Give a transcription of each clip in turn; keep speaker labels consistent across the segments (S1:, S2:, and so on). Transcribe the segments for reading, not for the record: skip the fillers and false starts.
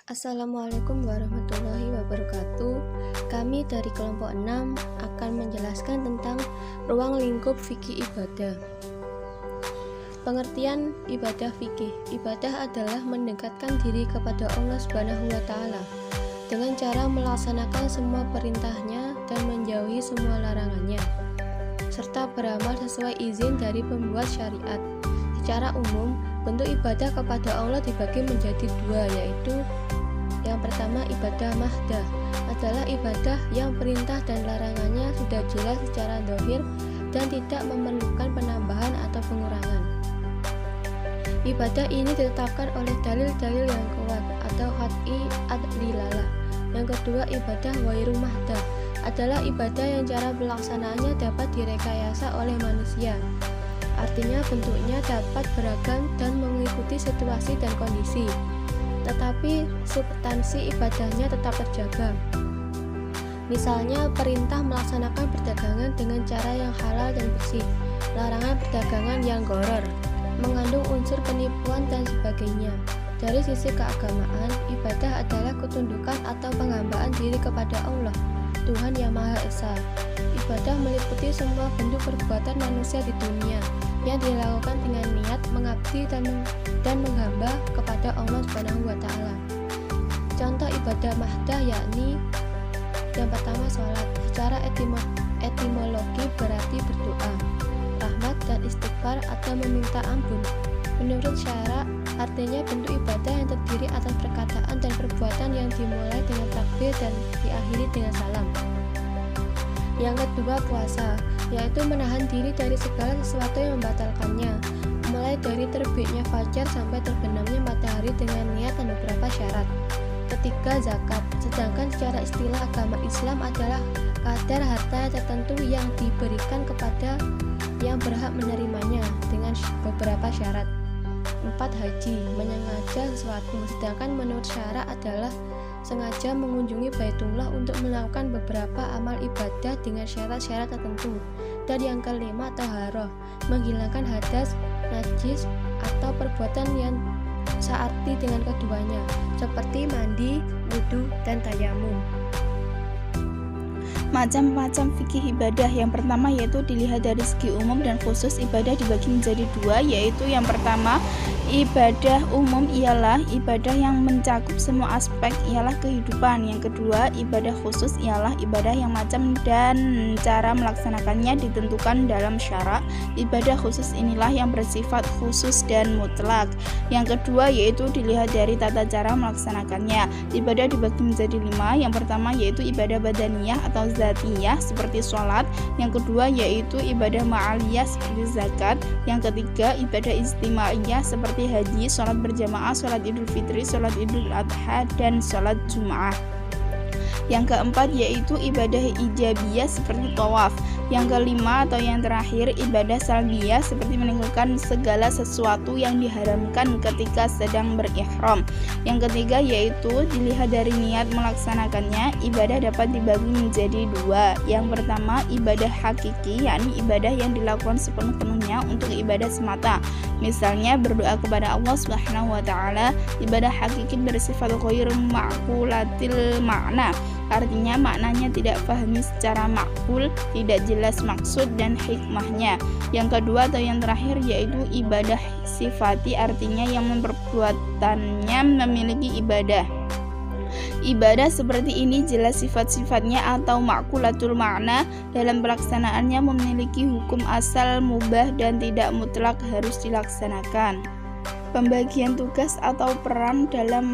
S1: Assalamualaikum warahmatullahi wabarakatuh. Kami dari kelompok 6 akan menjelaskan tentang ruang lingkup fikih ibadah. Pengertian ibadah fikih. Ibadah adalah mendekatkan diri kepada Allah Subhanahu wa taala dengan cara melaksanakan semua perintahnya dan menjauhi semua larangannya, serta beramal sesuai izin dari pembuat syariat. Secara umum, bentuk ibadah kepada Allah dibagi menjadi dua, yaitu yang pertama, ibadah mahdah adalah ibadah yang perintah dan larangannya sudah jelas secara zahir dan tidak memerlukan penambahan atau pengurangan. Ibadah ini ditetapkan oleh dalil-dalil yang kuat atau qat'i ad-dilalah. Yang kedua, ibadah ghairu mahdah adalah ibadah yang cara pelaksanaannya dapat direkayasa oleh manusia. Artinya bentuknya dapat beragam dan mengikuti situasi dan kondisi, tetapi substansi ibadahnya tetap terjaga. Misalnya, perintah melaksanakan perdagangan dengan cara yang halal dan bersih, larangan perdagangan yang gharar, mengandung unsur penipuan dan sebagainya. Dari sisi keagamaan, ibadah adalah ketundukan atau penghambaan diri kepada Allah, Tuhan yang Maha Esa. Ibadah meliputi semua bentuk perbuatan manusia di dunia yang dilakukan dengan niat mengabdi dan menghamba kepada Allah Subhanahu wa taala. Contoh ibadah mahdah yakni yang pertama, sholat. Secara etimologi berarti berdoa, rahmat dan istighfar atau meminta ampun. Menurut syara, artinya bentuk ibadah yang terdiri atas perkataan dan perbuatan yang dimulai dengan takbir dan diakhiri dengan salam. Yang kedua, puasa, yaitu menahan diri dari segala sesuatu yang membatalkannya, mulai dari terbitnya fajar sampai terbenamnya matahari dengan niat dan beberapa syarat. Ketiga, zakat, sedangkan secara istilah agama Islam adalah kadar harta tertentu yang diberikan kepada yang berhak menerimanya dengan beberapa syarat. 4, haji, menyengaja sesuatu, sedangkan menurut syara adalah sengaja mengunjungi Baitullah untuk melakukan beberapa amal ibadah dengan syarat-syarat tertentu. Dan yang kelima, taharah, menghilangkan hadas, najis, atau perbuatan yang searti dengan keduanya, seperti mandi, wudu, dan tayamum.
S2: Macam-macam fikih ibadah. Yang pertama yaitu dilihat dari segi umum dan khusus. Ibadah dibagi menjadi dua, yaitu yang pertama, ibadah umum ialah ibadah yang mencakup semua aspek ialah kehidupan. Yang kedua, ibadah khusus ialah ibadah yang macam dan cara melaksanakannya ditentukan dalam syara. Ibadah khusus inilah yang bersifat khusus dan mutlak. Yang kedua yaitu dilihat dari tata cara melaksanakannya. Ibadah dibagi menjadi 5. Yang pertama yaitu ibadah badaniyah atau zatiyah seperti sholat. Yang kedua yaitu ibadah ma'aliyah seperti zakat. Yang ketiga, ibadah istimaiyah seperti haji, sholat berjamaah, sholat idul fitri, sholat idul adha, dan sholat jum'ah. Yang keempat yaitu ibadah ijabiyah seperti tawaf. Yang kelima atau yang terakhir, ibadah salbiyah seperti meninggalkan segala sesuatu yang diharamkan ketika sedang berihram. Yang ketiga yaitu dilihat dari niat melaksanakannya. Ibadah dapat dibagi menjadi dua. Yang pertama, ibadah hakiki, yakni ibadah yang dilakukan sepenuh-penuhnya untuk ibadah semata. Misalnya berdoa kepada Allah Subhanahu wa taala. Ibadah hakiki bersifat ghairu ma'qulatil makna. Artinya maknanya tidak pahami secara makbul, tidak jelas maksud dan hikmahnya. Yang kedua atau yang terakhir yaitu ibadah sifati, artinya yang memperbuatannya memiliki ibadah. Ibadah seperti ini jelas sifat-sifatnya atau makulatul makna, dalam pelaksanaannya memiliki hukum asal mubah dan tidak mutlak harus dilaksanakan. Pembagian tugas atau peran dalam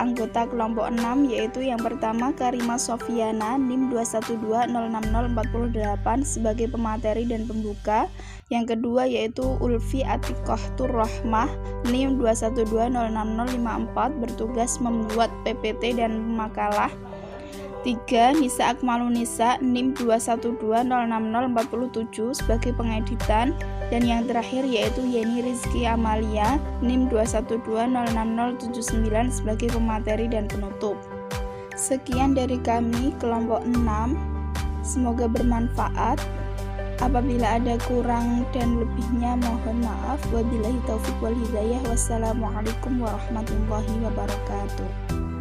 S2: anggota kelompok 6 yaitu yang pertama, Karimah Sofiana NIM 212060408 sebagai pemateri dan pembuka. Yang kedua yaitu Ulfi Atikoh Turrahmah NIM 2120604 bertugas membuat PPT dan makalah. 3. Nisa Akmalunisa NIM 212060447 sebagai pengeditan. Dan yang terakhir yaitu Yeni Rizky Amalia NIM 212060079 sebagai pemateri dan penutup. Sekian dari kami kelompok 6. Semoga bermanfaat. Apabila ada kurang dan lebihnya mohon maaf. Wabillahi taufiq wal hidayah. Wassalamualaikum warahmatullahi wabarakatuh.